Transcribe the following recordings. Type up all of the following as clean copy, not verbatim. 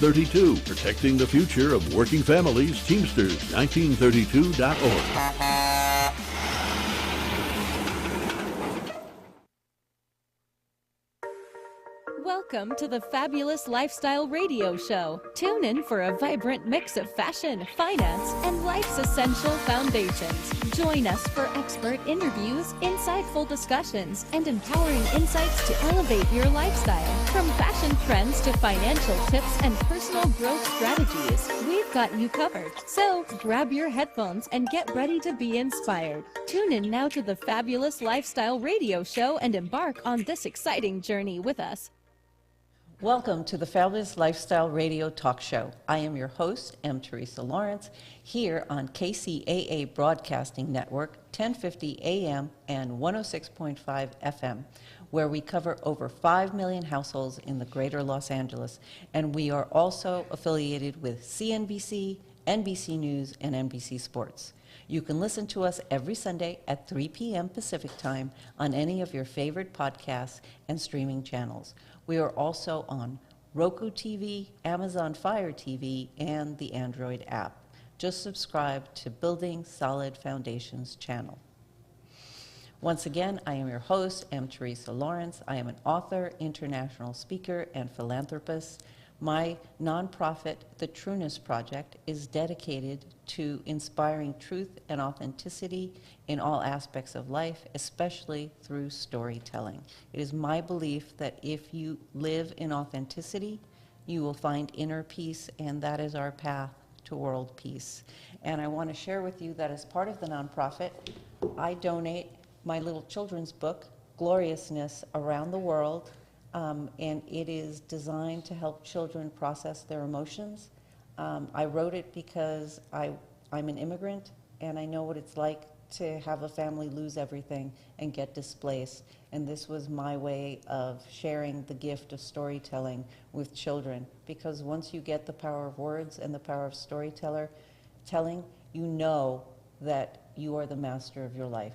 32, protecting the future of working families, Teamsters, 1932.org. Welcome to the Fabulous Lifestyle Radio Show. Tune in for a vibrant mix of fashion, finance, and life's essential foundations. Join us for expert interviews, insightful discussions, and empowering insights to elevate your lifestyle. From fashion trends to financial tips and personal growth strategies, we've got you covered. So grab your headphones and get ready to be inspired. Tune in now to the Fabulous Lifestyle Radio Show and embark on this exciting journey with us. Welcome to the Fabulous Lifestyle Radio Talk Show. I am your host, M. Teresa Lawrence, here on KCAA Broadcasting Network, 1050 AM and 106.5 FM, where we cover over 5 million households in the greater Los Angeles. And we are also affiliated with CNBC, NBC News, and NBC Sports. You can listen to us every Sunday at 3 p.m. Pacific Time on any of your favorite podcasts and streaming channels. We are also on Roku TV, Amazon Fire TV, and the Android app. Just subscribe to Building Solid Foundations channel. Once again, I am your host, M. Teresa Lawrence. I am an author, international speaker, and philanthropist. My nonprofit, The Trueness Project, is dedicated to inspiring truth and authenticity in all aspects of life, especially through storytelling. It is my belief that if you live in authenticity, you will find inner peace, and that is our path to world peace. And I want to share with you that as part of the nonprofit, I donate my little children's book, Gloriousness, around the world. And it is designed to help children process their emotions. I wrote it because I'm an immigrant, and I know what it's like to have a family lose everything and get displaced. And this was my way of sharing the gift of storytelling with children, because once you get the power of words and the power of storytelling, you know that you are the master of your life.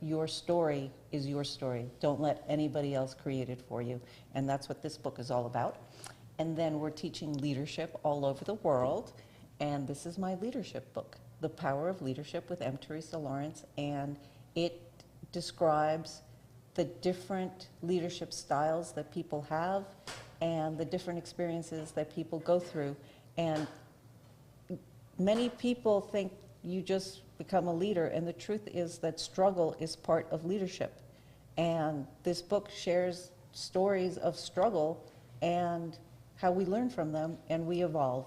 Your story is your story. Don't let anybody else create it for you. And that's what this book is all about. And then we're teaching leadership all over the world. And this is my leadership book, The Power of Leadership with M. Teresa Lawrence. And it describes the different leadership styles that people have and the different experiences that people go through. And many people think you just become a leader, and the truth is that struggle is part of leadership. And this book shares stories of struggle and how we learn from them and we evolve.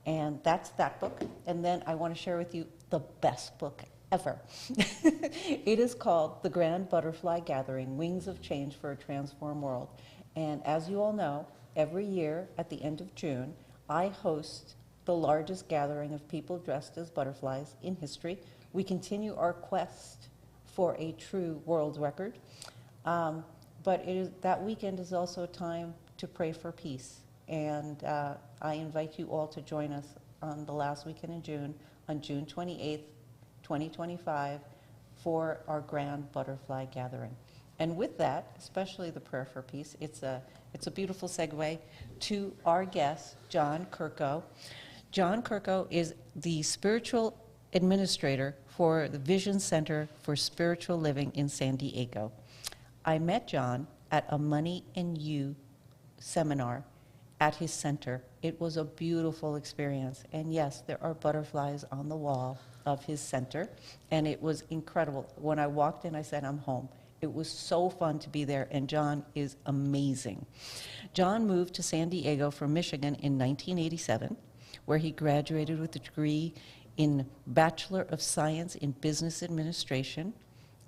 And that's that book. And then I want to share with you the best book ever. It is called The Grand Butterfly Gathering, Wings of Change for a Transformed World. And as you all know, every year at the end of June, I host the largest gathering of people dressed as butterflies in history. We continue our quest for a true world record. But that weekend is also a time to pray for peace. And I invite you all to join us on the last weekend in June, on June 28th, 2025, for our Grand Butterfly Gathering. And with that, especially the prayer for peace, it's a beautiful segue to our guest, John Kurko. John Kurko is the spiritual administrator for the Vision Center for Spiritual Living in San Diego. I met John at a Money and You seminar at his center. It was a beautiful experience. And yes, there are butterflies on the wall of his center, and it was incredible. When I walked in, I said, I'm home. It was so fun to be there, and John is amazing. John moved to San Diego from Michigan in 1987, where he graduated with a degree in Bachelor of Science in Business Administration,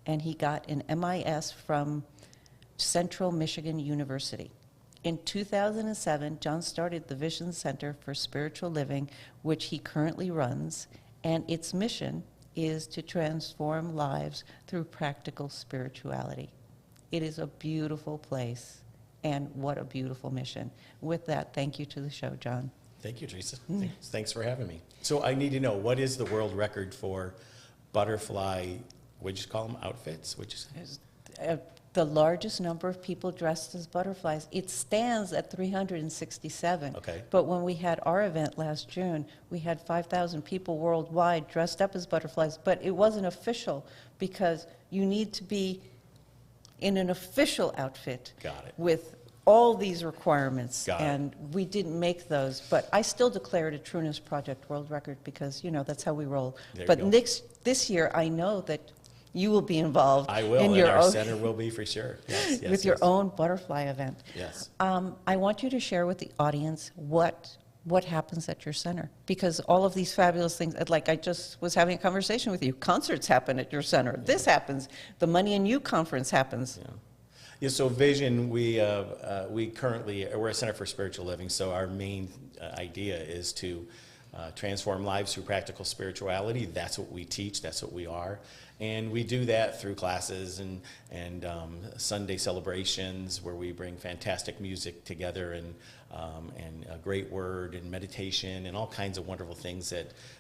and he got an MIS from Central Michigan University. In 2007, John started the Vision Center for Spiritual Living, which he currently runs, and its mission is to transform lives through practical spirituality. It is a beautiful place, and what a beautiful mission. With that, thank you to the show, John. Thank you, Teresa. Thanks for having me. So I need to know, what is the world record for butterfly, what did you call them, outfits? the largest number of people dressed as butterflies. It stands at 367. Okay. But when we had our event last June, we had 5,000 people worldwide dressed up as butterflies, but it wasn't official because you need to be in an official outfit. Got it. With all these requirements. Got it. And we didn't make those, but I still declare it a Trueness Project World Record because, that's how we roll. There you But go. this year, I know that you will be involved I will, in and your our own, center will be for sure. Yes, yes, with your yes. own butterfly event. Yes. I want you to share with the audience what happens at your center, because all of these fabulous things, like I just was having a conversation with you, concerts happen at your center, this happens, the Money and You conference happens. Yeah. Yeah, so Vision, we currently, we're a Center for Spiritual Living, so our main idea is to transform lives through practical spirituality. That's what we teach, that's what we are. And we do that through classes and Sunday celebrations where we bring fantastic music together and a great word and meditation and all kinds of wonderful things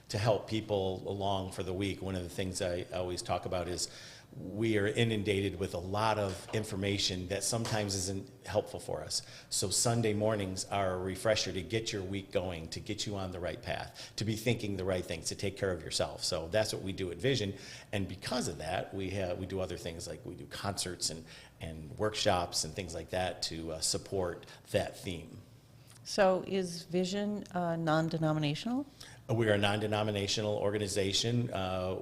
to help people along for the week. One of the things I always talk about is we are inundated with a lot of information that sometimes isn't helpful for us. So Sunday mornings are a refresher to get your week going, to get you on the right path, to be thinking the right things, to take care of yourself. So that's what we do at Vision. And because of that, we do other things, like we do concerts and workshops and things like that to support that theme. So is Vision non-denominational? We are a non-denominational organization.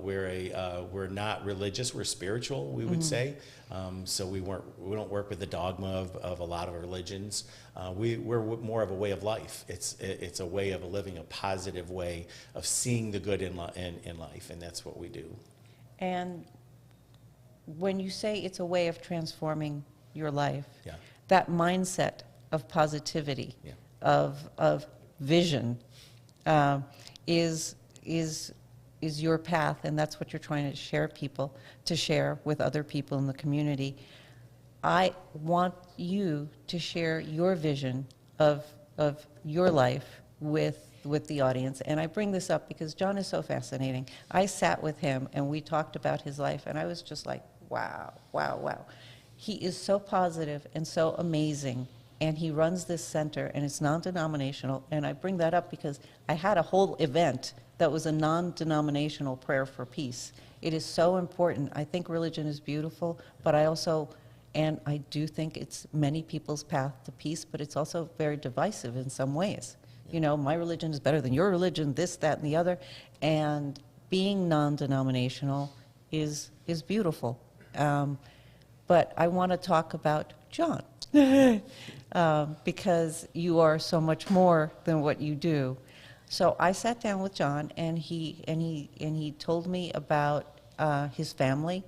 We're not religious. We're spiritual, we would say. So we don't work with the dogma of a lot of religions. We're more of a way of life. It's a way of living a positive way of seeing the good in life, and that's what we do. And when you say it's a way of transforming your life, Yeah. that mindset of positivity, Yeah. of vision, is your path, and that's what you're trying to share with other people in the community. I want you to share your vision of your life with the audience, and I bring this up because John is so fascinating. I sat with him and we talked about his life, and I was just like, wow, wow, wow. He is so positive and so amazing. And he runs this center, and it's non-denominational. And I bring that up because I had a whole event that was a non-denominational prayer for peace. It is so important. I think religion is beautiful, but I do think it's many people's path to peace, but it's also very divisive in some ways. My religion is better than your religion, this, that, and the other. And being non-denominational is beautiful. But I want to talk about John. Because you are so much more than what you do. So I sat down with John, and he told me about his family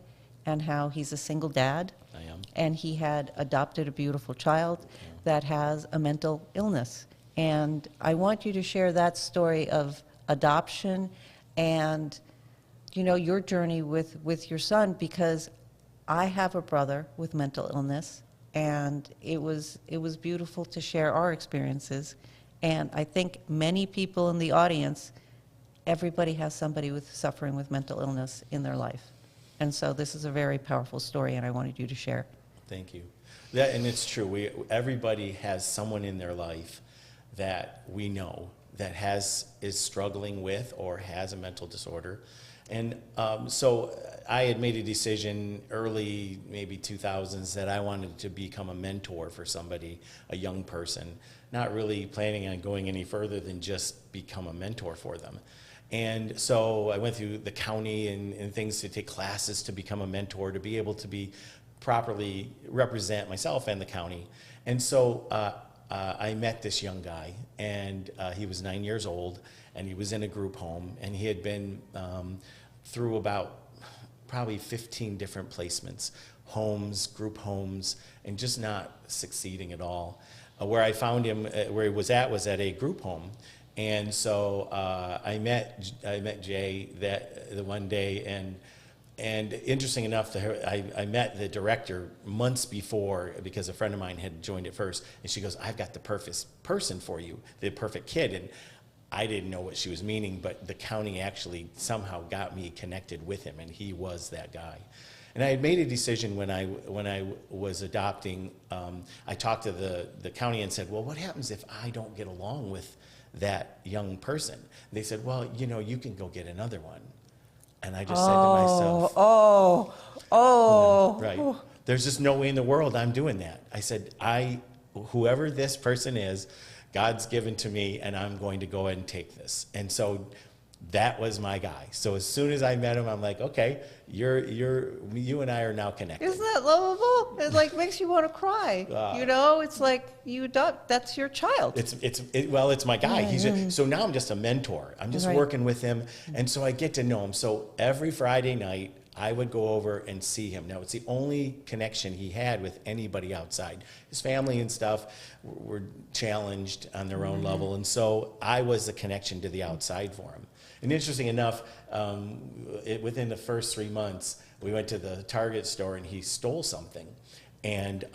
and how he's a single dad. I am. And he had adopted a beautiful child that has a mental illness. And I want you to share that story of adoption and your journey with your son, because I have a brother with mental illness. And it was beautiful to share our experiences. And I think many people in the audience, everybody has somebody suffering with mental illness in their life. And so this is a very powerful story, and I wanted you to share. Thank you. And it's true. Everybody has someone in their life that we know that is struggling with or has a mental disorder. And so I had made a decision early, maybe 2000s, that I wanted to become a mentor for somebody, a young person, not really planning on going any further than just become a mentor for them. And so I went through the county and things to take classes to become a mentor, to be able to properly represent myself and the county. And so I met this young guy, and he was 9 years old, and he was in a group home, and he had been through about probably 15 different placements, homes, group homes, and just not succeeding at all. Where I found him, where he was at a group home. And so I met Jay the one day, and interesting enough, I met the director months before, because a friend of mine had joined it first, and she goes, "I've got the perfect person for you, the perfect kid." And I didn't know what she was meaning, but the county actually somehow got me connected with him, and he was that guy. And I had made a decision when I was adopting. I talked to the county and said, well, what happens if I don't get along with that young person? And they said, well, you can go get another one. And I just said to myself, right. There's just no way in the world I'm doing that. I said, whoever this person is, God's given to me, and I'm going to go ahead and take this. And so that was my guy. So as soon as I met him, I'm like, okay, you and I are now connected. Isn't that lovable? It like makes you want to cry. It's like you adopt. That's your child. It's my guy. So now I'm just a mentor. I'm just working with him, and so I get to know him. So every Friday night, I would go over and see him. Now, it's the only connection he had with anybody outside. His family and stuff were challenged on their own level, and so I was the connection to the outside for him. And interesting enough, within the first 3 months, we went to the Target store and he stole something, and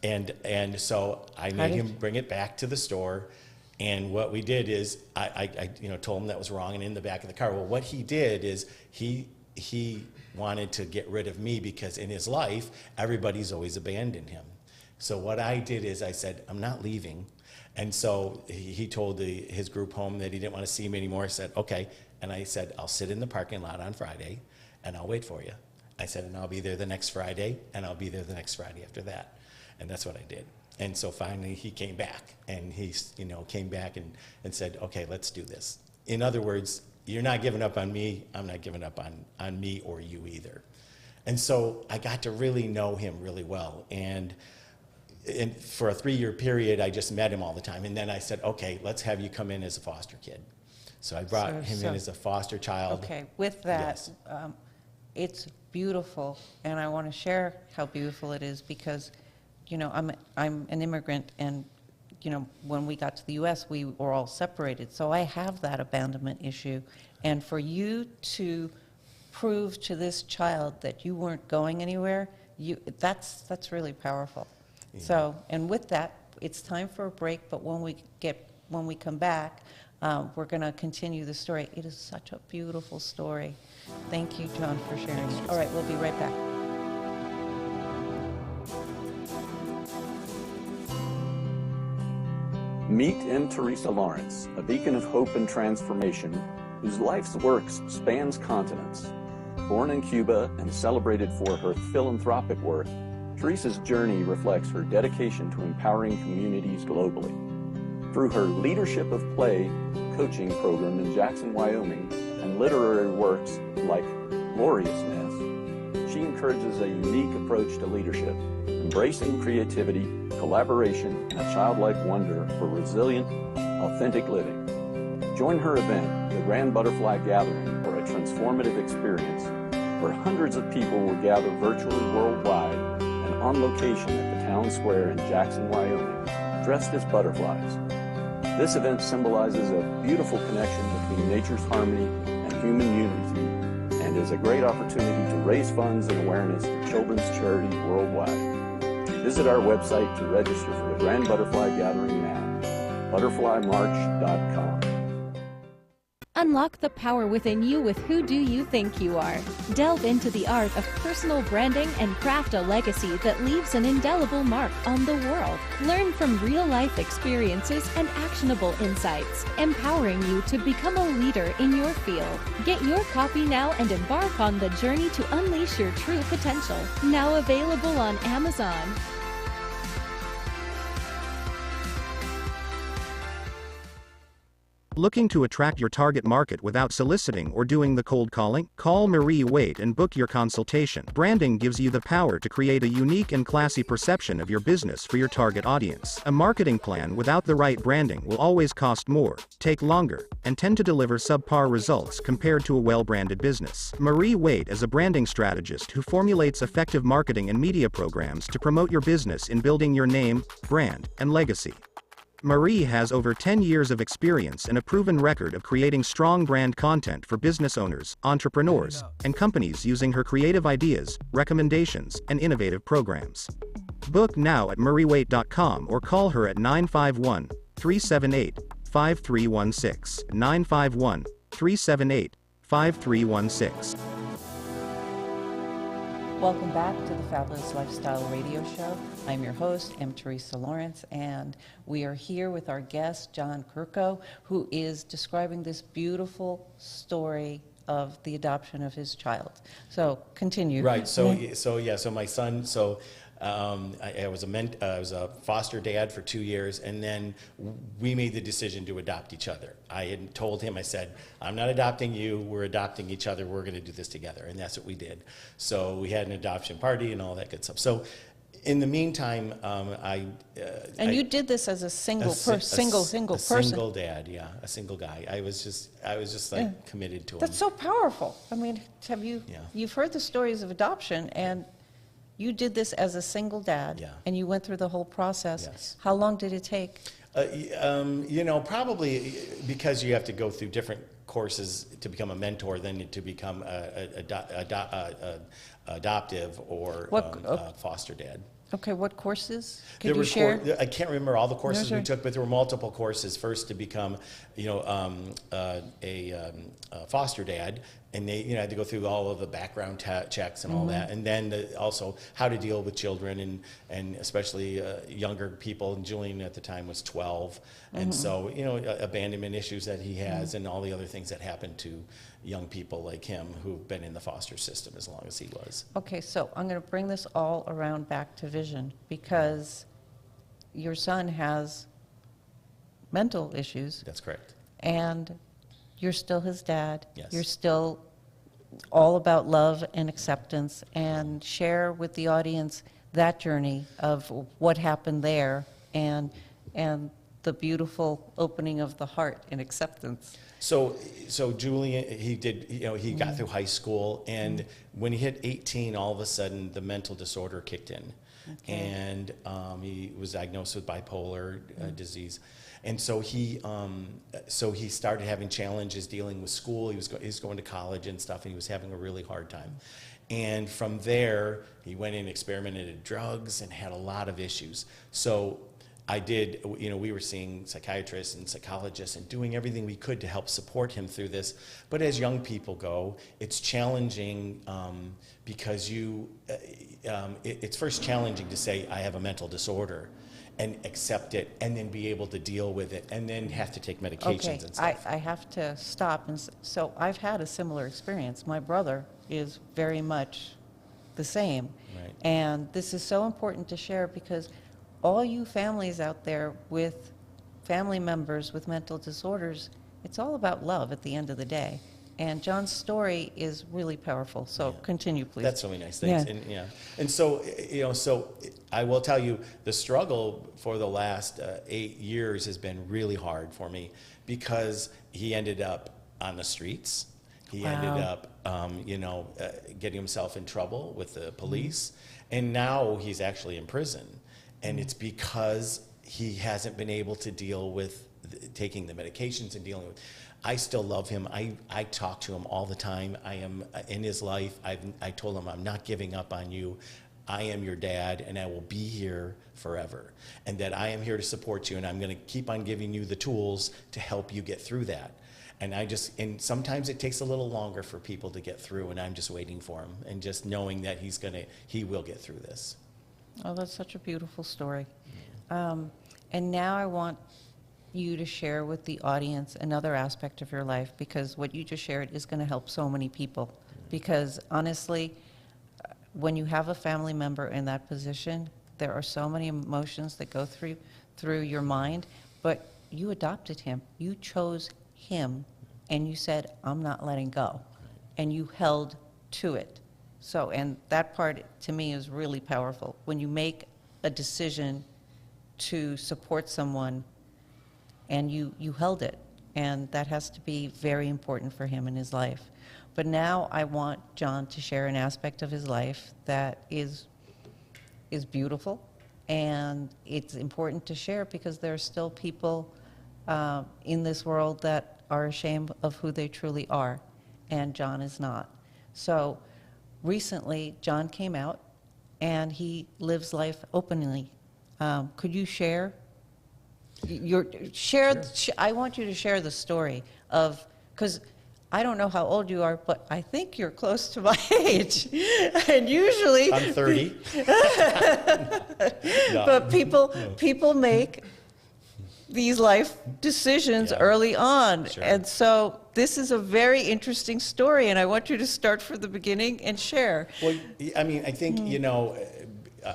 and so I made him bring it back to the store. And what we did is I told him that was wrong and in the back of the car. Well, what he did is he wanted to get rid of me because in his life, everybody's always abandoned him. So what I did is I said, I'm not leaving. And so he told his group home that he didn't want to see me anymore. I said, okay. And I said, I'll sit in the parking lot on Friday and I'll wait for you. I said, and I'll be there the next Friday and I'll be there the next Friday after that. And that's what I did. And so finally he came back and he came back and said, okay, let's do this. In other words, you're not giving up on me. I'm not giving up on me or you either. And so I got to really know him really well. And for a 3-year period, I just met him all the time. And then I said, okay, let's have you come in as a foster kid. So I brought him in as a foster child. Okay, with that, yes. It's beautiful. And I want to share how beautiful it is because, I'm an immigrant and when we got to the U.S., we were all separated. So I have that abandonment issue. And for you to prove to this child that you weren't going anywhere, that's really powerful. Yeah. So, and with that, it's time for a break. But when we come back, we're going to continue the story. It is such a beautiful story. Thank you, John, for sharing it. All right, we'll be right back. Meet M. Teresa Lawrence, a beacon of hope and transformation whose life's works spans continents. Born in Cuba and celebrated for her philanthropic work, Teresa's journey reflects her dedication to empowering communities globally. Through her Leadership of Play coaching program in Jackson, Wyoming, and literary works like Gloriousness, she encourages a unique approach to leadership, embracing creativity, collaboration, and a childlike wonder for resilient, authentic living. Join her event, the Grand Butterfly Gathering, for a transformative experience where hundreds of people will gather virtually worldwide and on location at the town square in Jackson, Wyoming, dressed as butterflies. This event symbolizes a beautiful connection between nature's harmony and human unity and is a great opportunity to raise funds and awareness for children's charities worldwide. Visit our website to register for the Grand Butterfly Gathering now, butterflymarch.com. Unlock the power within you with Who Do You Think You Are? Delve into the art of personal branding and craft a legacy that leaves an indelible mark on the world. Learn from real-life experiences and actionable insights, empowering you to become a leader in your field. Get your copy now and embark on the journey to unleash your true potential. Now available on Amazon. Looking to attract your target market without soliciting or doing the cold calling? Call Marie Waite and book your consultation. Branding gives you the power to create a unique and classy perception of your business for your target audience. A marketing plan without the right branding will always cost more, take longer, and tend to deliver subpar results compared to a well-branded business. Marie Waite is a branding strategist who formulates effective marketing and media programs to promote your business in building your name, brand, and legacy. Marie has over 10 years of experience and a proven record of creating strong brand content for business owners, entrepreneurs, and companies using her creative ideas, recommendations, and innovative programs. Book now at mariewaite.com or call her at 951-378-5316, 951-378-5316. Welcome back to the Fabulous Lifestyle Radio Show. I'm your host, M. Teresa Lawrence, and we are here with our guest, John Kurko, who is describing this beautiful story of the adoption of his child. So, continue. Right. So my son. I was a foster dad for 2 years, and then we made the decision to adopt each other. I had told him, I said, I'm not adopting you, we're adopting each other, we're going to do this together, and that's what we did. So we had an adoption party and all that good stuff. So in the meantime, you did this as a single person. Single dad, yeah, a single guy. I was just like committed to him. That's so powerful. I mean, Yeah. you've heard the stories of adoption, and you did this as a single dad, Yeah. and you went through the whole process. Yes. How long did it take? Probably because you have to go through different courses to become a mentor, then to become adoptive or foster dad. Okay, what courses? There Could you were share? I can't remember all the courses sure. we took, but there were multiple courses. First, to become, a foster dad, and they, had to go through all of the background checks and all that, and then also how to deal with children and especially younger people. And Julian at the time was 12, and so abandonment issues that he has, and all the other things that happen to young people like him who've been in the foster system as long as he was. Okay, so I'm going to bring this all around back to vision, because your son has mental issues, That's correct. and you're still his dad. Yes. You're still all about love and acceptance, and share with the audience that journey of what happened there and the beautiful opening of the heart and acceptance. So Julian, he got through high school, and when he hit 18, all of a sudden the mental disorder kicked in, and he was diagnosed with bipolar disease, and so he started having challenges dealing with school. He was going to college and stuff, and he was having a really hard time. And from there, he went and experimented with drugs and had a lot of issues. So we were seeing psychiatrists and psychologists and doing everything we could to help support him through this. But as young people go, it's challenging because it's first challenging to say, I have a mental disorder, and accept it, and then be able to deal with it, and then have to take medications and stuff. I have to stop. So I've had a similar experience. My brother is very much the same. Right. And this is so important to share, because all you families out there with family members with mental disorders, it's all about love at the end of the day. And John's story is really powerful. So continue, please. That's really nice. Thanks. Yeah. And so I will tell you, the struggle for the last 8 years has been really hard for me, because he ended up on the streets. He ended up, getting himself in trouble with the police, and now he's actually in prison. And it's because he hasn't been able to deal with taking the medications and dealing with. I still love him. I talk to him all the time. I am in his life. I told him, I'm not giving up on you. I am your dad, and I will be here forever. And that I am here to support you, and I'm going to keep on giving you the tools to help you get through that. And sometimes it takes a little longer for people to get through, and I'm just waiting for him, and just knowing that he will get through this. Oh, that's such a beautiful story. And now I want you to share with the audience another aspect of your life, because what you just shared is going to help so many people. Because honestly, when you have a family member in that position, there are so many emotions that go through your mind, but you adopted him. You chose him, and you said, I'm not letting go. And you held to it. So, and that part to me is really powerful. When you make a decision to support someone and you held it, and that has to be very important for him in his life. But now I want John to share an aspect of his life that is beautiful, and it's important to share, because there are still people in this world that are ashamed of who they truly are, and John is not. So recently, John came out, and he lives life openly. Could you share? I want you to share the story of, because I don't know how old you are, but I think you're close to my age. And usually, I'm 30. No. but people make these life decisions Yeah. early on. Sure. And so this is a very interesting story, and I want you to start from the beginning and share. Well, I mean, I think, you know,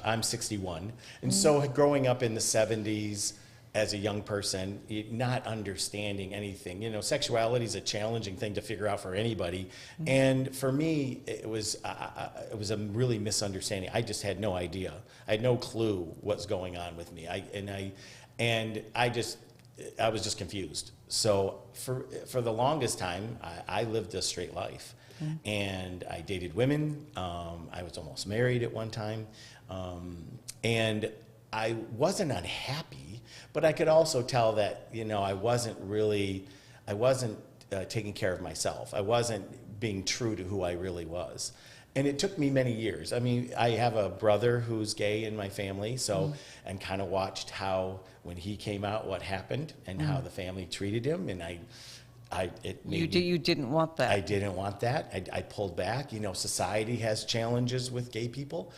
I'm 61, and so growing up in the 70s as a young person, not understanding anything, you know, sexuality is a challenging thing to figure out for anybody, and for me, it was a really misunderstanding. I just had no idea. I had no clue what's going on with me. I was just confused. So for the longest time, I lived a straight life, and I dated women. I was almost married at one time, and I wasn't unhappy, but I could also tell that, you know, I wasn't taking care of myself. I wasn't being true to who I really was. And it took me many years. I mean, I have a brother who's gay in my family, so, and kind of watched how, when he came out, what happened and how the family treated him. And You didn't want that. I didn't want that. I pulled back. You know, society has challenges with gay people.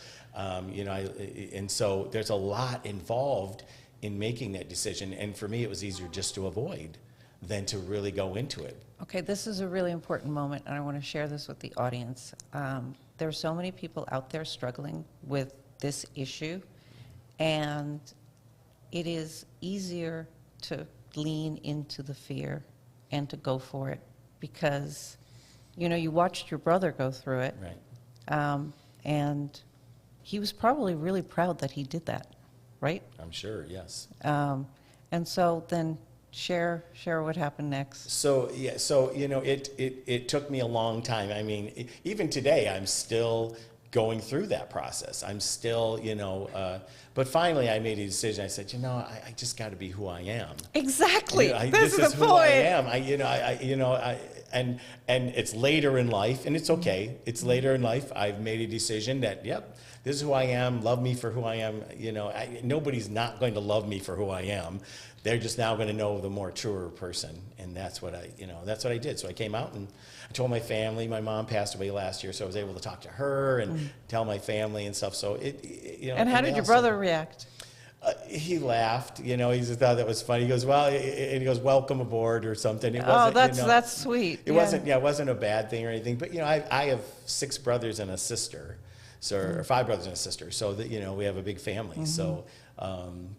You know, and so there's a lot involved in making that decision. And for me, it was easier just to avoid than to really go into it. Okay, this is a really important moment, and I want to share this with the audience. There are so many people out there struggling with this issue, and it is easier to lean into the fear and to go for it because, you know, you watched your brother go through it, Right. and he was probably really proud that he did that, right? I'm sure, yes. And so then share what happened next. So yeah, so you know, it took me a long time. I mean, even today, I'm still going through that process. I'm still, you know, but finally, I made a decision. I said, you know, I just got to be who I am. Exactly. You know, This is the who I point. am. And it's later in life, and it's okay. It's later in life. I've made a decision that, yep, this is who I am. Love me for who I am. You know, nobody's not going to love me for who I am. They're just now going to know the more truer person, and that's what I did. So I came out and I told my family. My mom passed away last year, so I was able to talk to her and tell my family and stuff. So you know. And how did your brother react? He laughed. You know, he just thought that was funny. He goes, well, and he goes, welcome aboard or something. It wasn't, that's sweet. It wasn't. Yeah, it wasn't a bad thing or anything. But you know, I have 6 brothers and a sister, so or 5 brothers and a sister. So that, you know, we have a big family. So.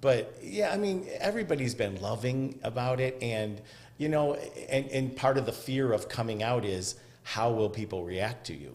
But yeah, I mean, everybody's been loving about it, and you know, and part of the fear of coming out is how will people react to you,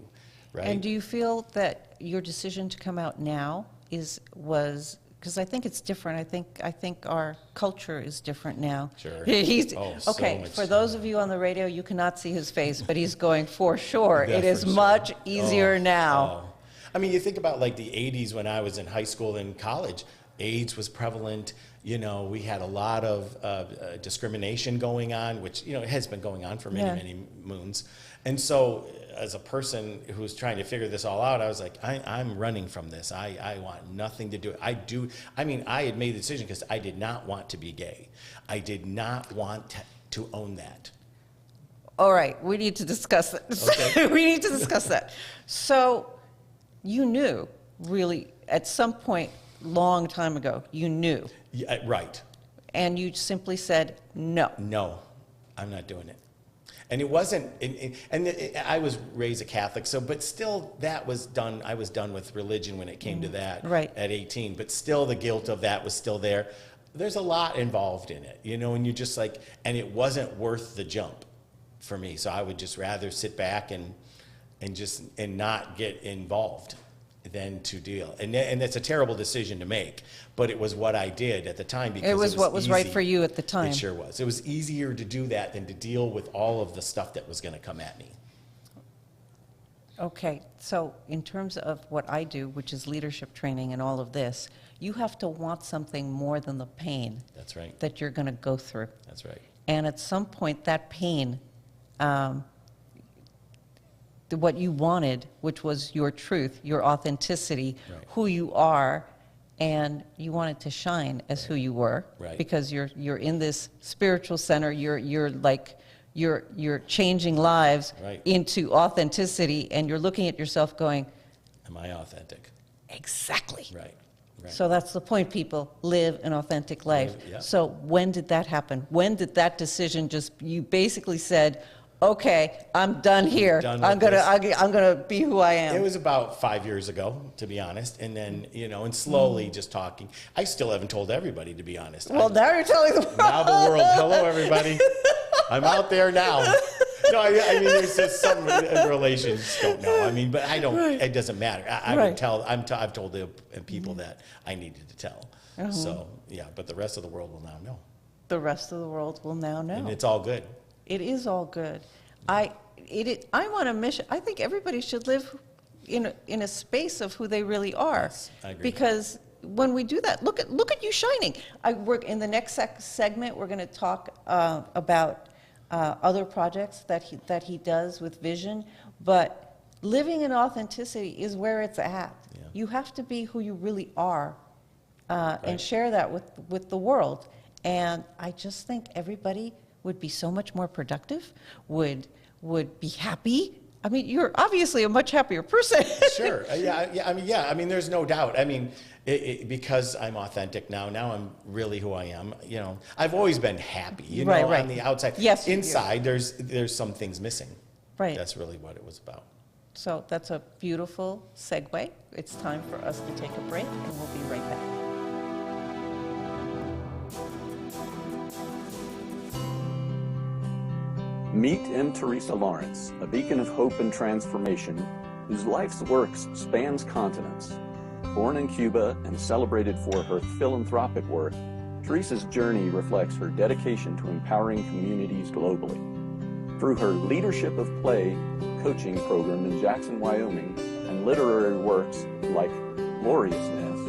right? And do you feel that your decision to come out now was because I think it's different. I think our culture is different now. Sure. He's so okay. much. For those of you on the radio, you cannot see his face, but he's going for sure. Yeah, It is for sure. much easier now. Oh. I mean, you think about like the 80s when I was in high school and college. AIDS was prevalent. You know, we had a lot of discrimination going on, which, you know, has been going on for many moons. And so as a person who's trying to figure this all out, I was like, I'm running from this. I want nothing to do it. I had made the decision because I did not want to be gay. I did not want to own that. All right, we need to discuss that. Okay. We need to discuss that. So you knew, really, at some point, long time ago, you knew. Yeah, right. And you simply said, no. No, I'm not doing it. And it wasn't, I was raised a Catholic, so, but still that was done, I was done with religion when it came to that Right. at 18, but still the guilt of that was still there. There's a lot involved in it, you know, and you just like, and it wasn't worth the jump for me, so I would just rather sit back and not get involved than to deal. And that's a terrible decision to make, but it was what I did at the time because It was what was right easy. for you at the time. It sure was. It was easier to do that than to deal with all of the stuff that was going to come at me. Okay, so in terms of what I do, which is leadership training and all of this, you have to want something more than the pain That's right. that you're going to go through. That's right. And at some point, that pain, what you wanted, which was your truth, your authenticity, Right. who you are, and you wanted to shine as who you were, Right. because you're in this spiritual center. You're like you're changing lives Right. into authenticity, and you're looking at yourself going, Am I authentic? exactly. Right. Right. So that's the point, people. Live an authentic life. Live, yeah. So when did that happen? When did that decision you basically said, okay, I'm done here. Done with I'm gonna be who I am. It was about 5 years ago, to be honest, and then and slowly just talking. I still haven't told everybody, to be honest. Well, now you're telling the world. Now the world. Hello, everybody. I'm out there now. No, I mean, there's just some relations don't know. I mean, but I don't. Right. It doesn't matter. I Right. would tell. I've told the people that I needed to tell. So yeah, but the rest of the world will now know, The rest of the world will now know. and it's all good. It is all good. I want a mission. I think everybody should live in a space of who they really are. Yes, I agree. Because when we do that, look at you shining. We're in the next segment. We're going to talk about other projects that he does with Vision. But living in authenticity is where it's at. Yeah. You have to be who you really are, Right. and share that with the world. And I just think everybody would be so much more productive, would be happy. I mean, you're obviously a much happier person. Sure. Yeah. I mean, there's no doubt. I mean, because I'm authentic now. Now I'm really who I am. I've always been happy. Right. On the outside. Yes, you do. Inside, there's some things missing. Right. That's really what it was about. So that's a beautiful segue. It's time for us to take a break, and we'll be right back. Meet M. Teresa Lawrence, a beacon of hope and transformation whose life's works spans continents. Born in Cuba and celebrated for her philanthropic work, Teresa's journey reflects her dedication to empowering communities globally. Through her Leadership of Play coaching program in Jackson, Wyoming, and literary works like Gloriousness,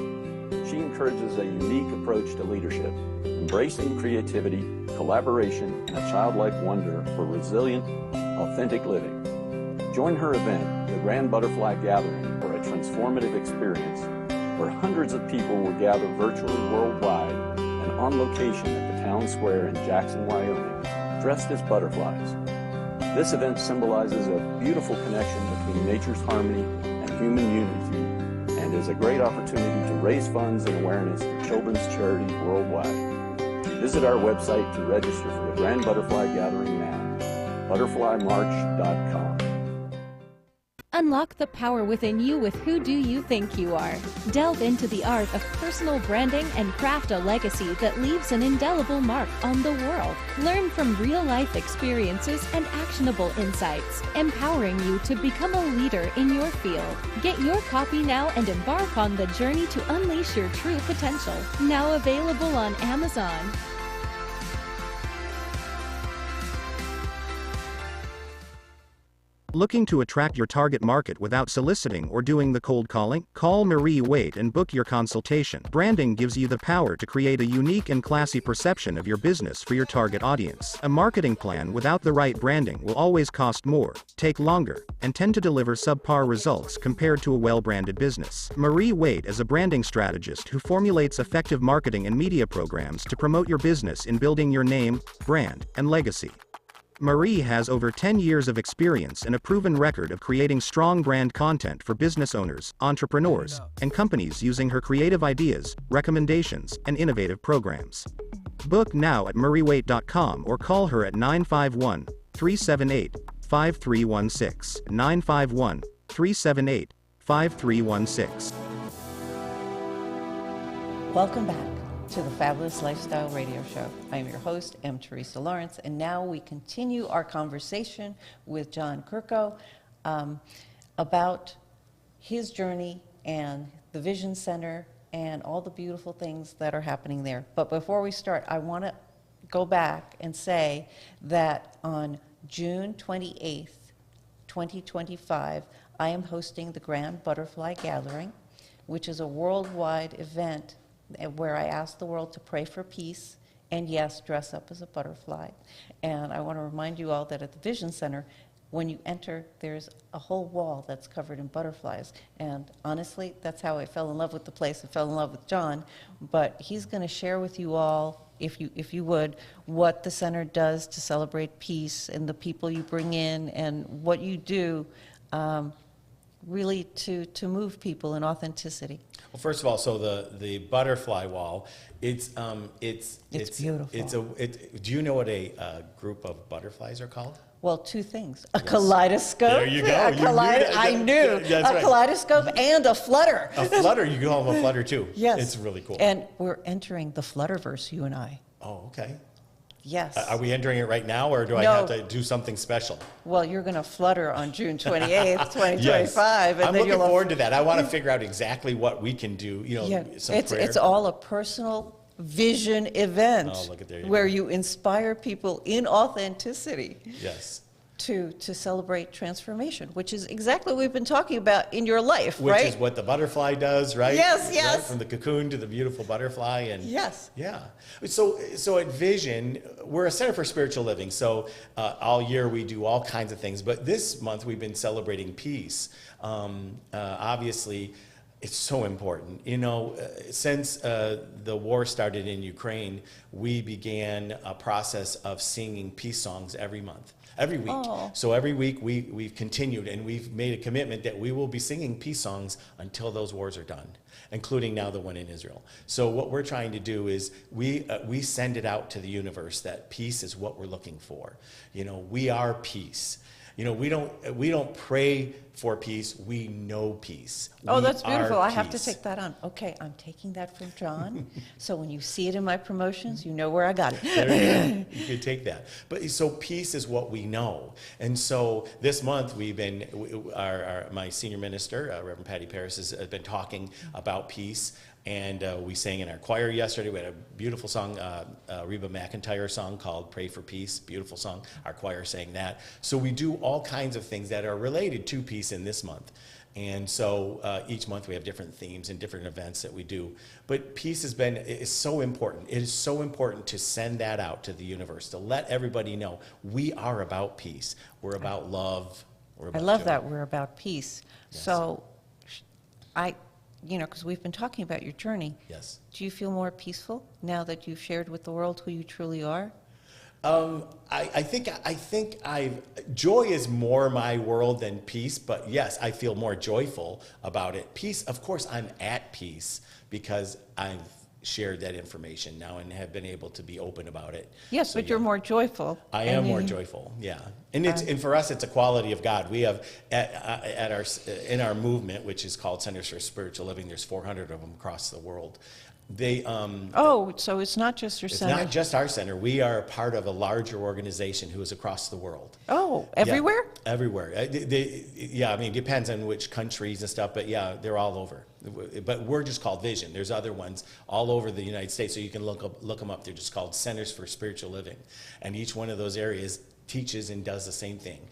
she encourages a unique approach to leadership, embracing creativity, collaboration, and a childlike wonder for resilient, authentic living. Join her event, the Grand Butterfly Gathering, for a transformative experience where hundreds of people will gather virtually worldwide and on location at the town square in Jackson, Wyoming, dressed as butterflies. This event symbolizes a beautiful connection between nature's harmony and human unity, and is a great opportunity to raise funds and awareness for children's charities worldwide. Visit our website to register for the Grand Butterfly Gathering now, butterflymarch.com. Unlock the power within you with Who Do You Think You Are? Delve into the art of personal branding and craft a legacy that leaves an indelible mark on the world. Learn from real-life experiences and actionable insights, empowering you to become a leader in your field. Get your copy now and embark on the journey to unleash your true potential. Now available on Amazon. Looking to attract your target market without soliciting or doing the cold calling? Call Marie Waite and book your consultation. Branding gives you the power to create a unique and classy perception of your business for your target audience. A marketing plan without the right branding will always cost more, take longer, and tend to deliver subpar results compared to a well-branded business. Marie Waite is a branding strategist who formulates effective marketing and media programs to promote your business in building your name, brand, and legacy. Marie has over 10 years of experience and a proven record of creating strong brand content for business owners, entrepreneurs, and companies using her creative ideas, recommendations, and innovative programs. Book now at mariewaite.com or call her at 951-378-5316, 951-378-5316. Welcome back to the Fabulous Lifestyle Radio Show. I am your host, M. Teresa Lawrence, and now we continue our conversation with John Kurko about his journey and the Vision Center and all the beautiful things that are happening there. But before we start, I want to go back and say that on June 28th, 2025, I am hosting the Grand Butterfly Gathering, which is a worldwide event where I ask the world to pray for peace and, yes, dress up as a butterfly. And I want to remind you all that at the Vision Center, when you enter, there's a whole wall that's covered in butterflies. And honestly, that's how I fell in love with the place. I fell in love with John. But he's going to share with you all if you would, what the center does to celebrate peace and the people you bring in and what you do really to move people in authenticity. Well, first of all, so the butterfly wall, it's beautiful. Do you know what a group of butterflies are called? Well, two things. A kaleidoscope. There you go. You knew that. I knew. That's right. Kaleidoscope and a flutter. A flutter. You can call them a flutter too. Yes. It's really cool. And we're entering the Flutterverse, you and I. Oh, okay. Yes. Are we entering it right now, or do I No. have to do something special? Well, you're going to flutter on June 28th, 2025. Yes. And I'm then looking you'll forward to that. I want to figure out exactly what we can do, some prayer. It's all a personal vision event Oh, look at there you where go. you inspire people in authenticity Yes. to celebrate transformation, which is exactly what we've been talking about in your life, Which right? is what the butterfly does, right? Yes, Right? yes. From the cocoon to the beautiful butterfly. And Yes. Yeah. So at Vision, we're a center for spiritual living. So all year we do all kinds of things. But this month we've been celebrating peace. Obviously, it's so important. Since the war started in Ukraine, we began a process of singing peace songs every month. Every week. Oh. So every week we've continued, and we've made a commitment that we will be singing peace songs until those wars are done, including now the one in Israel. So what we're trying to do is we send it out to the universe that peace is what we're looking for. We are peace. We don't pray for peace. We know peace. Oh, We that's beautiful. are I have to peace. take that on. Okay, I'm taking that from John. So when you see it in my promotions, you know where I got it. There you go. You could take that. But so peace is what we know. And so this month we've been, my senior minister, Reverend Patty Paris, has been talking about peace. And we sang in our choir yesterday. We had a beautiful song, Reba McEntire song called Pray for Peace. Beautiful song. Our choir sang that. So we do all kinds of things that are related to peace in this month. And so each month we have different themes and different events that we do. But peace is so important. It is so important to send that out to the universe, to let everybody know we are about peace. We're about love. We're about I love joy. that we're about peace. Yes. So because we've been talking about your journey. Yes. Do you feel more peaceful now that you've shared with the world who you truly are? I think joy is more my world than peace, but yes, I feel more joyful about it. Peace, of course, I'm at peace because I've shared that information now and have been able to be open about it. Yes, So, but you're yeah. more joyful. I am more joyful, yeah, and for us, it's a quality of God. We have in our movement, which is called Centers for Spiritual Living. There's 400 of them across the world. They So it's not just your it's center. not just our center. We are part of a larger organization who is across the world. Oh, everywhere? Yeah, everywhere. It depends on which countries and stuff, but yeah, they're all over. But we're just called Vision. There's other ones all over the United States, so you can look them up. They're just called Centers for Spiritual Living, and each one of those areas teaches and does the same thing.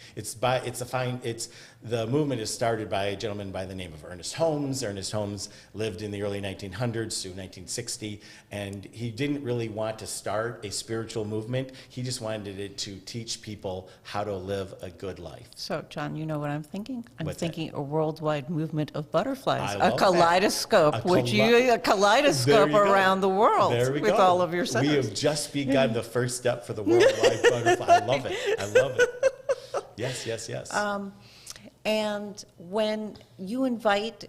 The movement is started by a gentleman by the name of Ernest Holmes. Ernest Holmes lived in the early 1900s to 1960, and he didn't really want to start a spiritual movement. He just wanted it to teach people how to live a good life. So, John, you know what I'm thinking? I'm What's that? thinking a worldwide movement of butterflies. I A love that. kaleidoscope, A a kaleidoscope There you go. around the world There we with go. all of your centers. We have just begun the first step for the worldwide butterfly. I love it. I love it. Yes, yes, yes. And when you invite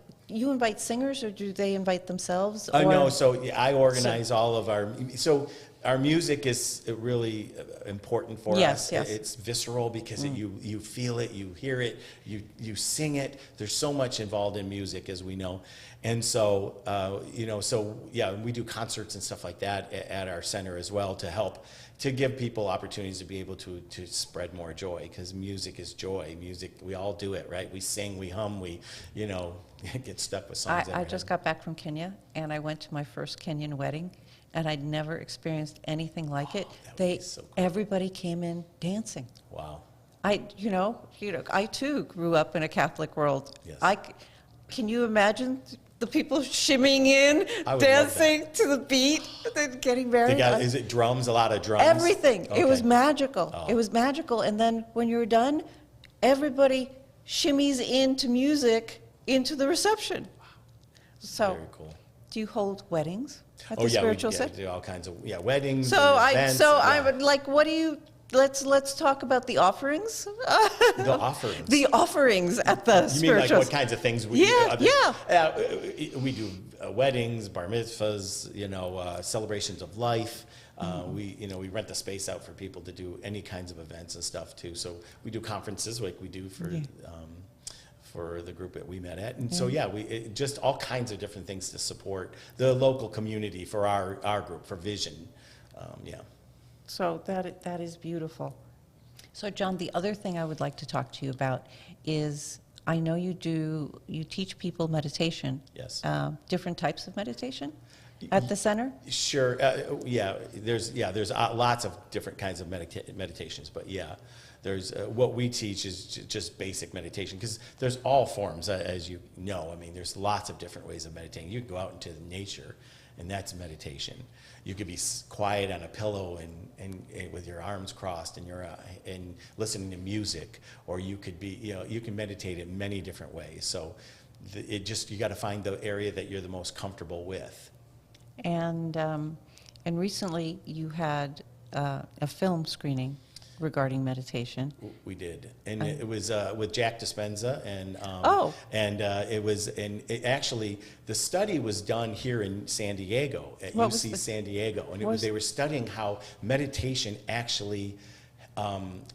singers, or do they invite themselves? No, so I organize all of our music is really important for Yes, us. yes. It's visceral because you feel it, you hear it, you sing it. There's so much involved in music, as we know. And so, we do concerts and stuff like that at our center as well to give people opportunities to be able to spread more joy, because music is joy. Music, we all do it, right? We sing, we hum, we get stuck with songs. in I our just head. got back from Kenya, and I went to my first Kenyan wedding, and I'd never experienced anything like it. that would be so cool. Everybody came in dancing. Wow. I too grew up in a Catholic world. Yes. Can you imagine the people shimmying in, I would love dancing to the beat, and then getting married? Is it drums? A lot of drums? Everything. It was Okay. magical. Oh. It was magical. And then when you're done, everybody shimmies into music into the reception. So Very cool. Do you hold weddings at Oh the yeah, spiritual we center? do all kinds of weddings. So and I events, would like, what do you? Let's talk about the offerings. the offerings. The offerings at the You mean spiritual. like what kinds of things we Yeah, do? yeah. We do weddings, bar mitzvahs, celebrations of life. We rent the space out for people to do any kinds of events and stuff too. So we do conferences like we do for the group that we met at. And so just all kinds of different things to support the local community for our group, for Vision. So that is beautiful. So John, the other thing I would like to talk to you about is, I know you teach people meditation. Yes. Different types of meditation at the center? Sure. There's lots of different kinds of meditations, but there's what we teach is just basic meditation, because there's all forms, as you know. I mean, there's lots of different ways of meditating. You can go out into nature, and that's meditation. You could be quiet on a pillow and with your arms crossed and listening to music, or you could be you can meditate in many different ways. So you got to find the area that you're the most comfortable with. And recently you had a film screening regarding meditation. We did, and it was with Jack Dispenza, and actually the study was done here in San Diego at UC San Diego, and they were studying how meditation actually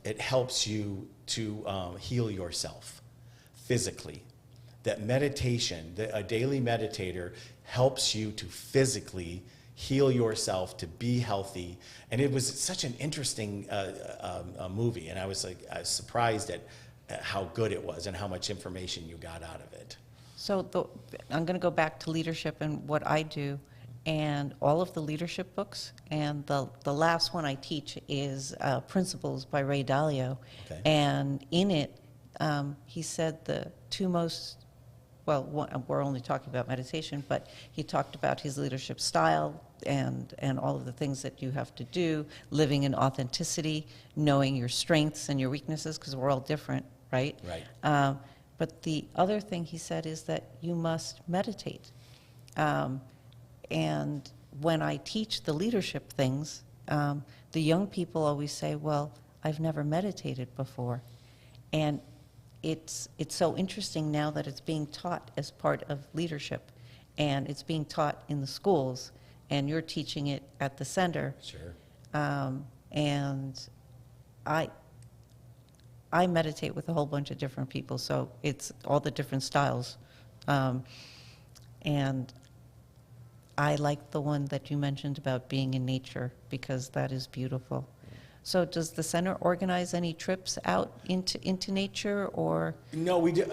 it helps you to heal yourself physically. That meditation, a daily meditator, helps you to physically heal yourself, to be healthy. And it was such an interesting movie, and I was surprised at how good it was and how much information you got out of it. So I'm going to go back to leadership and what I do, and all of the leadership books, and the last one I teach is Principles by Ray Dalio. Okay. And in it, he said the two most, we're only talking about meditation, but he talked about his leadership style and all of the things that you have to do, living in authenticity, knowing your strengths and your weaknesses, because we're all different, right? Right. But the other thing he said is that you must meditate. And when I teach the leadership things, the young people always say, well, I've never meditated before. And it's so interesting now that it's being taught as part of leadership, and it's being taught in the schools, and you're teaching it at the center. Sure. And I meditate with a whole bunch of different people, so it's all the different styles. And I like the one that you mentioned about being in nature, because that is beautiful. So does the center organize any trips out into nature, or? No, we do.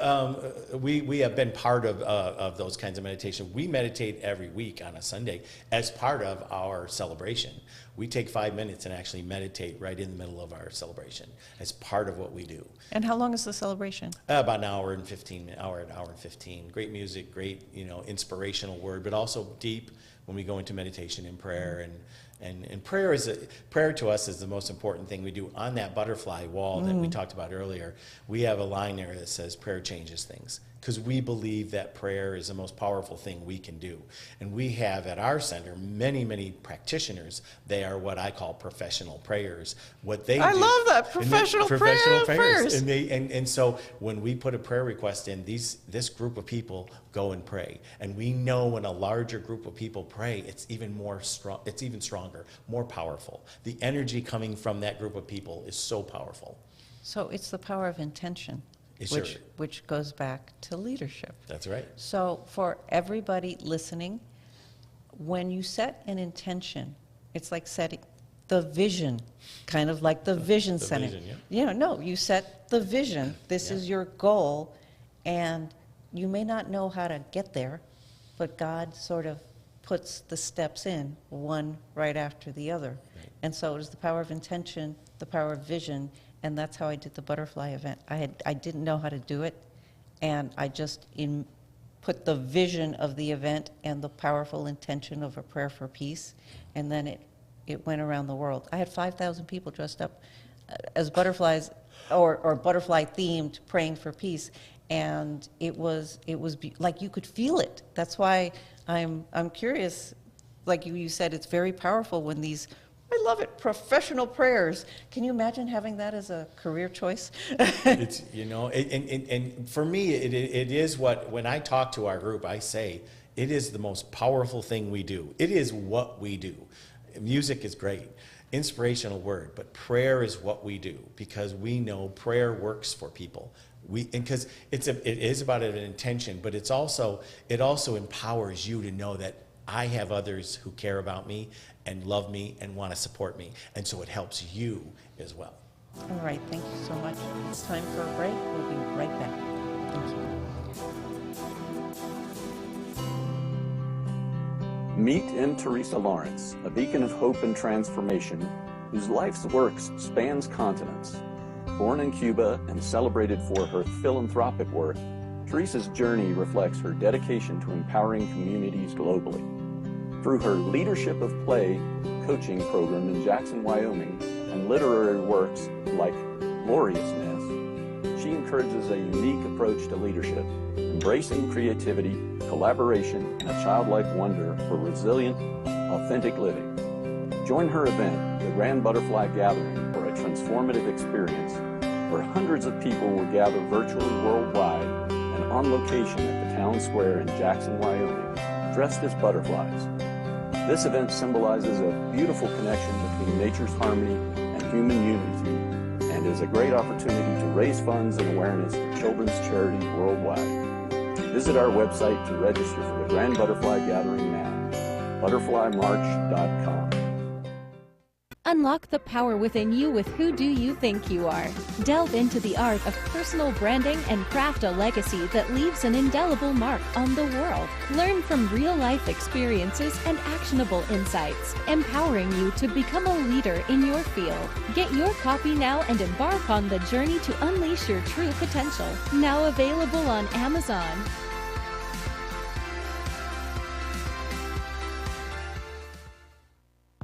We have been part of those kinds of meditation. We meditate every week on a Sunday as part of our celebration. We take 5 minutes and actually meditate right in the middle of our celebration as part of what we do. And how long is the celebration? About an hour and 15. Great music, great inspirational word, but also deep when we go into meditation and prayer. And prayer to us is the most important thing we do. On that butterfly wall that we talked about earlier, we have a line there that says prayer changes things, because we believe that prayer is the most powerful thing we can do. And we have at our center many practitioners. They are what I call professional prayers. What they I do, love that, professional prayers. And so when we put a prayer request in, this group of people go and pray. And we know when a larger group of people pray, it's even stronger, more powerful. The energy coming from that group of people is so powerful. So it's the power of intention, Sure. which goes back to leadership. That's right. So for everybody listening, when you set an intention, it's like setting the vision, kind of like the vision The center. vision, yeah. No, you set the vision. This Yeah. is your goal, and you may not know how to get there, but God sort of puts the steps in, one right after the other. Right. And so it is the power of intention, the power of vision, and that's how I did the butterfly event. I didn't know how to do it, and I just put the vision of the event and the powerful intention of a prayer for peace, and then it went around the world. I had 5,000 people dressed up as butterflies or butterfly themed, praying for peace. and it was like you could feel it. That's why I'm curious. Like you said, it's very powerful when these. I love it. Professional prayers. Can you imagine having that as a career choice? It's, and for me, it is what, when I talk to our group, I say, it is the most powerful thing we do. It is what we do. Music is great, inspirational word, but prayer is what we do, because we know prayer works for people. Because it is about an intention, but it also empowers you to know that I have others who care about me and love me and want to support me. And so it helps you as well. All right, thank you so much. It's time for a break. We'll be right back. Thank you. Meet M. Teresa Lawrence, a beacon of hope and transformation whose life's works spans continents. Born in Cuba and celebrated for her philanthropic work, Teresa's journey reflects her dedication to empowering communities globally. Through her Leadership of Play coaching program in Jackson, Wyoming, and literary works like Gloriousness, she encourages a unique approach to leadership, embracing creativity, collaboration, and a childlike wonder for resilient, authentic living. Join her event, the Grand Butterfly Gathering, for a transformative experience where hundreds of people will gather virtually worldwide and on location at the town square in Jackson, Wyoming, dressed as butterflies. This event symbolizes a beautiful connection between nature's harmony and human unity, and is a great opportunity to raise funds and awareness for children's charities worldwide. Visit our website to register for the Grand Butterfly Gathering now, butterflymarch.com. Unlock the power within you with Who Do You Think You Are? Delve into the art of personal branding and craft a legacy that leaves an indelible mark on the world. Learn from real-life experiences and actionable insights, empowering you to become a leader in your field. Get your copy now and embark on the journey to unleash your true potential. Now available on Amazon.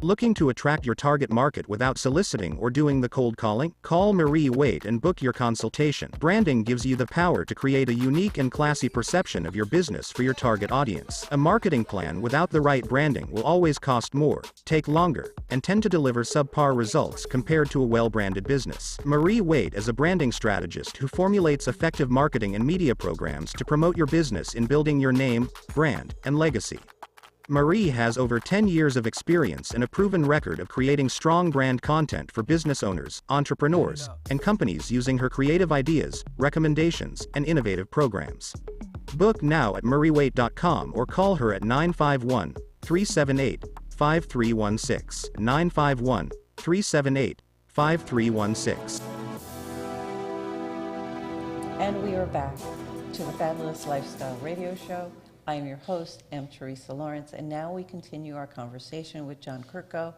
Looking to attract your target market without soliciting or doing the cold calling? Call Marie Waite and book your consultation. Branding gives you the power to create a unique and classy perception of your business for your target audience. A marketing plan without the right branding will always cost more, take longer, and tend to deliver subpar results compared to a well-branded business. Marie Waite is a branding strategist who formulates effective marketing and media programs to promote your business in building your name, brand, and legacy. Marie has over 10 years of experience and a proven record of creating strong brand content for business owners, entrepreneurs, and companies using her creative ideas, recommendations, and innovative programs. Book now at mariewaite.com or call her at 951-378-5316, 951-378-5316. And we are back to the Fabulous Lifestyle Radio Show. I am your host, M. Teresa Lawrence, and now we continue our conversation with John Kirko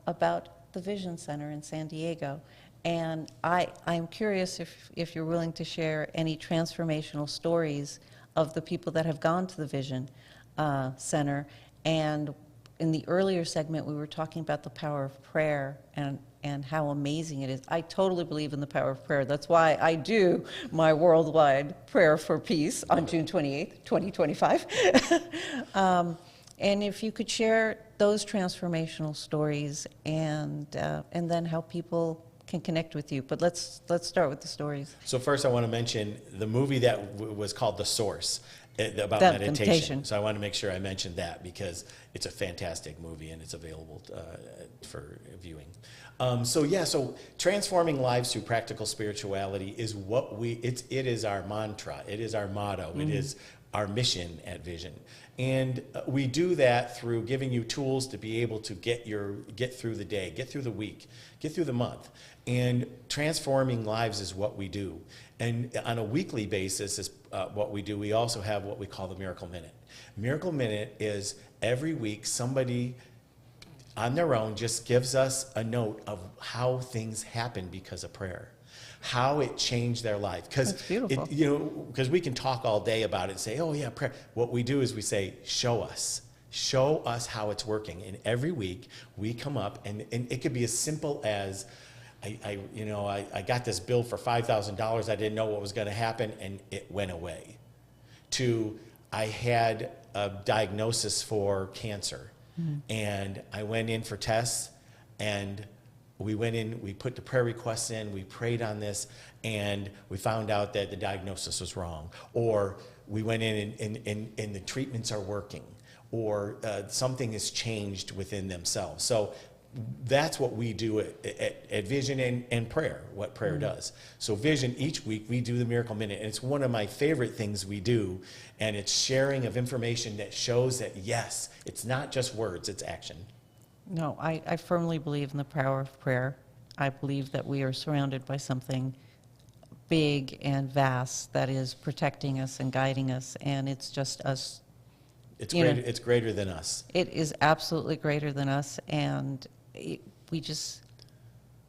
about the Vision Center in San Diego. And I'm curious if you're willing to share any transformational stories of the people that have gone to the Vision Center. And in the earlier segment, we were talking about the power of prayer and how amazing it is. I totally believe in the power of prayer. That's why I do my worldwide prayer for peace on June 28th, 2025. And if you could share those transformational stories and then how people can connect with you. But let's start with the stories. So first I want to mention the movie that was called The Source, about meditation. So I want to make sure I mentioned that because it's a fantastic movie and it's available for viewing. So transforming lives through practical spirituality is what it is our mantra, it is our motto, it is our mission at Vision. And we do that through giving you tools to be able to get through the day, get through the week, get through the month. And transforming lives is what we do. And on a weekly basis is what we do. We also have what we call the Miracle Minute. Miracle Minute is every week somebody on their own just gives us a note of how things happen because of prayer, how it changed their life. That's beautiful. Because we can talk all day about it and say, oh yeah, prayer. What we do is we say, show us how it's working. And every week we come up and it could be as simple as I got this bill for $5,000. I didn't know what was going to happen, and it went away. To, I had a diagnosis for cancer, and I went in for tests, and we went in, we put the prayer requests in, we prayed on this, and we found out that the diagnosis was wrong. Or we went in and the treatments are working, or something has changed within themselves. So that's what we do at Vision and prayer, what prayer does. So Vision, each week we do the Miracle Minute, and it's one of my favorite things we do, and it's sharing of information that shows that, yes, it's not just words, it's action. No, I firmly believe in the power of prayer. I believe that we are surrounded by something big and vast that is protecting us and guiding us, and it's just us. It's greater than us. It is absolutely greater than us, and we just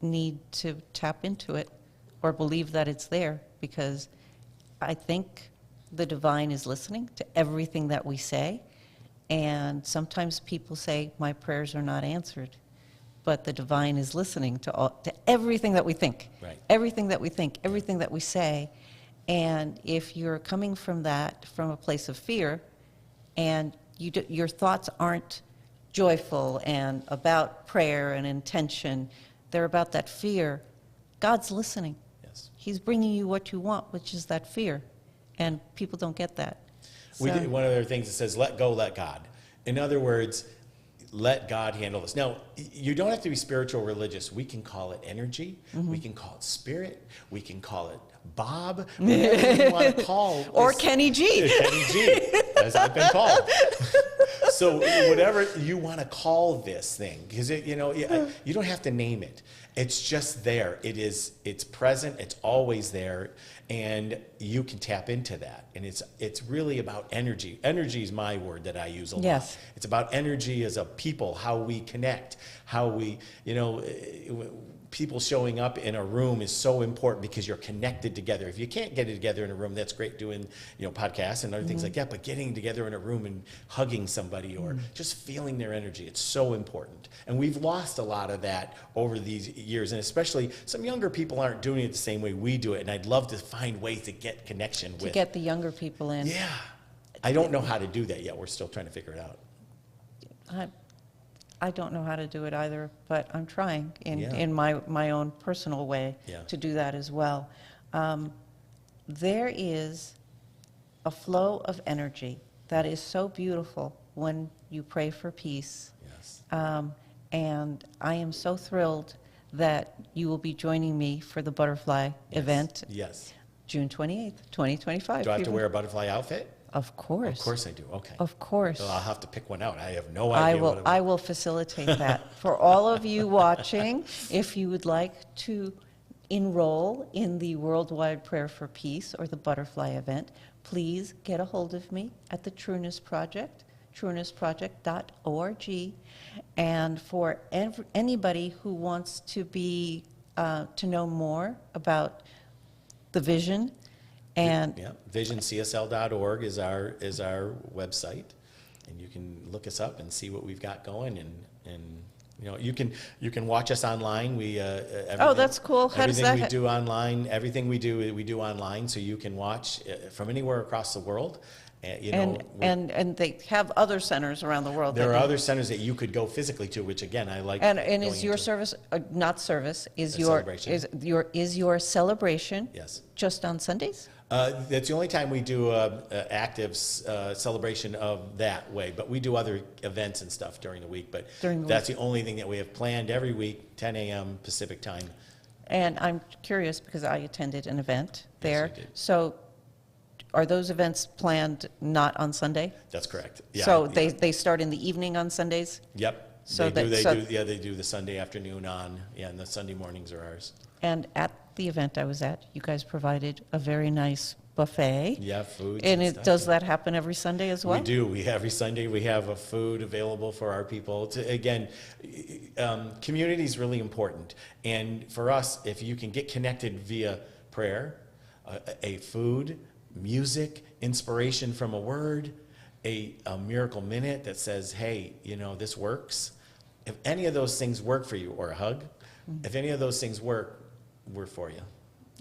need to tap into it or believe that it's there, because I think the divine is listening to everything that we say. And sometimes people say, my prayers are not answered. But the divine is listening to everything that we think. Right. Everything that we think, everything that we say. And if you're coming from that, from a place of fear, and your thoughts aren't joyful and about prayer and intention, they're about that fear, God's listening. Yes. He's bringing you what you want, which is that fear. And people don't get that. We So- did one of their things that says, let go, let God. In other words, let God handle this. Now, you don't have to be spiritual or religious. We can call it energy. We can call it spirit. We can call it Bob. Whatever you want to call. Or this- Kenny G. Kenny G, as I've been called. So whatever you want to call this thing, because you don't have to name it. It's just there. It's present. It's always there, and you can tap into that. And it's really about energy. Energy is my word that I use a lot. Yes. It's about energy as a people, how we connect, how we, people showing up in a room is so important because you're connected together. If you can't get it together in a room, that's great doing, podcasts and other things like that, but getting together in a room and hugging somebody or just feeling their energy, it's so important. And we've lost a lot of that over these years, and especially some younger people aren't doing it the same way we do it, and I'd love to find ways to get connection To with. get the younger people in. Yeah. I don't know how to do that yet. We're still trying to figure it out. I don't know how to do it either, but I'm trying Yeah. in my own personal way Yeah. to do that as well. There is a flow of energy that is so beautiful when you pray for peace. Yes. And I am so thrilled that you will be joining me for the butterfly event Yes. June 28th, 2025. Do I have to People- wear a butterfly outfit? Of course. Of course I do. Okay. Of course. So I'll have to pick one out. I have no I idea. will, I will facilitate that. For all of you watching, if you would like to enroll in the Worldwide Prayer for Peace or the Butterfly event, please get a hold of me at the Trueness Project, truenessproject.org. And for anybody who wants to be, to know more about the vision, and Yeah, visioncsl.org is our website, and you can look us up and see what we've got going, and you can watch us online. We Oh, that's cool. How does everything that we do online, everything we do online, so you can watch from anywhere across the world. and they have other centers around the world. There that are do- other centers that you could go physically to, which again I like. And going is your into. service, not service, is A your, celebration. is your celebration Yes. just on Sundays? That's the only time we do a active celebration of that way, but we do other events and stuff during the week. But During the that's the only thing that we have planned every week, 10 a.m. Pacific time. And I'm curious because I attended an event there. you did. So are those events planned not on Sunday? That's correct. Yeah, So yeah. they start in the evening on Sundays? Yep. So they that- they do the Sunday afternoon and the Sunday mornings are ours. And at the event I was at, you guys provided a very nice buffet. Yeah, food. And does stuff. that happen every Sunday as well? We do. Every Sunday we have a food available for our people. Community is really important. And for us, if you can get connected via prayer, a food, music, inspiration from a word, a miracle minute that says, hey, this works. If any of those things work for you, or a hug, if any of those things work, we're for you.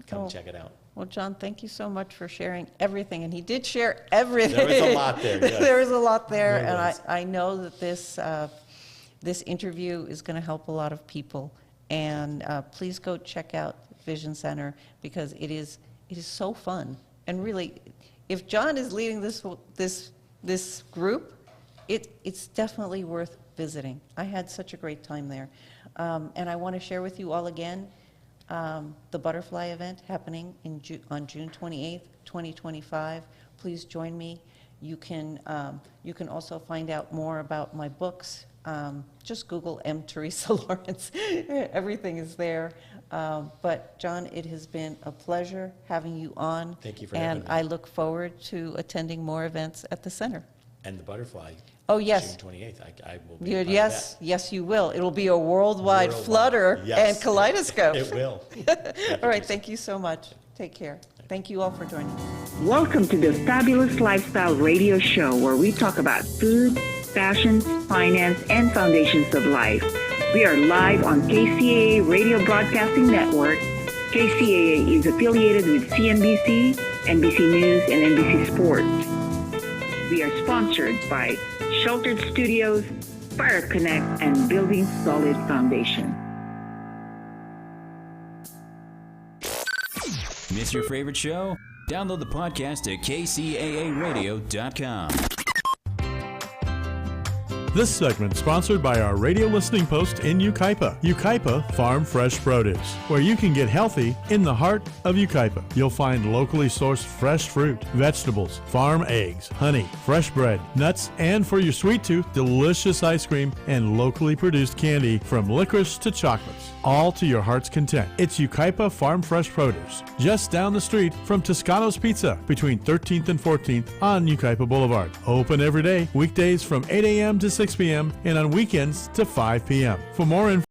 Come Oh. check it out. Well, John, thank you so much for sharing everything, and he did share everything. There was a lot there, yes. There was a lot there, There and was. I know that this interview is going to help a lot of people. And please go check out Vision Center, because it is so fun. And really, if John is leading this group, it's definitely worth visiting. I had such a great time there. And I want to share with you all again the butterfly event happening on June 28th, 2025. Please join me. You can also find out more about my books. Just Google M. Teresa Lawrence. Everything is there. But John, it has been a pleasure having you on. Thank you for having me. And I look forward to attending more events at the center. And the butterfly. Oh, yes. June 28th. I will be a part of Yes, that. yes, you will. It'll be a worldwide Worldwide. flutter Yes. and kaleidoscope. It will. All right, thank you so much. Take care. Thank you all for joining me. Welcome to the Fabulous Lifestyle Radio Show, where we talk about food, fashion, finance, and foundations of life. We are live on KCAA Radio Broadcasting Network. KCAA is affiliated with CNBC, NBC News, and NBC Sports. We are sponsored by Sheltered Studios, Fire Connect, and Building Solid Foundation. Miss your favorite show? Download the podcast at kcaaradio.com. This segment sponsored by our radio listening post in Yucaipa. Yucaipa Farm Fresh Produce, where you can get healthy in the heart of Yucaipa. You'll find locally sourced fresh fruit, vegetables, farm eggs, honey, fresh bread, nuts, and for your sweet tooth, delicious ice cream and locally produced candy from licorice to chocolates, all to your heart's content. It's Yucaipa Farm Fresh Produce, just down the street from Toscano's Pizza, between 13th and 14th on Yucaipa Boulevard. Open every day, weekdays from 8 a.m. to 6 p.m. and on weekends to 5 p.m. For more information,